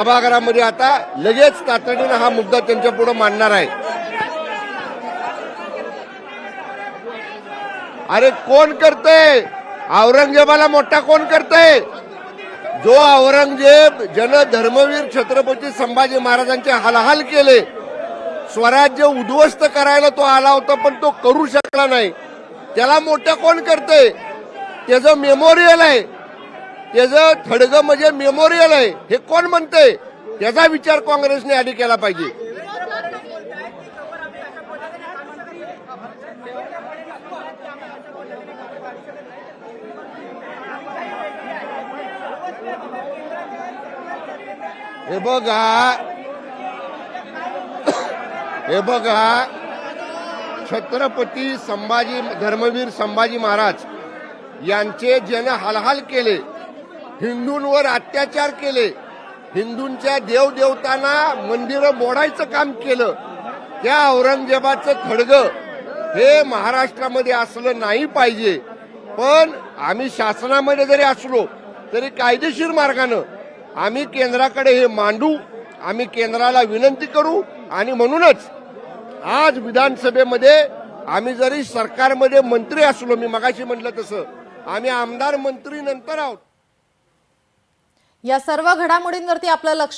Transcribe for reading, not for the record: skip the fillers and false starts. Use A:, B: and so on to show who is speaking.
A: सभागृहामध्ये आता लगेच तातडीने हा मुद्दा त्यांच्या पुढे मांडणार आहे। अरे कोण करतंय? औरंगजेबाला मोठा कोण करतंय? जो औरंगजेब जन धर्मवीर छत्रपती संभाजी महाराजांचे हालहाल केले, स्वराज्य उद्ध्वस्त करायला तो आला होता पण तो करू शकला नाही, त्याला मोठा कोण करतंय? त्याचं मेमोरियल आहे, त्याचं थडगं म्हणजे मेमोरियल आहे, हे कोण म्हणतंय? त्याचा विचार काँग्रेसने आधी केला पाहिजे। हे बघा छत्रपती संभाजी धर्मवीर संभाजी महाराज यांचे ज्याने हालहाल केले, हिंदूंवर अत्याचार केले, हिंदूंच्या देवदेवतांना मंदिरं मोडायचं काम केलं, त्या औरंगजेबाचं थडगं हे महाराष्ट्रामध्ये असलं नाही पाहिजे। पण आम्ही शासनामध्ये जरी असलो तरी कायदेशीर मार्गानं आम्ही केंद्राकडे हे मांडू, आम्ही केंद्राला विनंती करू। आणि म्हणूनच आज विधानसभेमध्ये आम्ही जरी सरकारमध्ये मंत्री असलो, मी मगाशी म्हटलं तसं आम्ही आमदार मंत्री नंतर आहोत।
B: या सर्व घडामोडींवरती आपलं लक्ष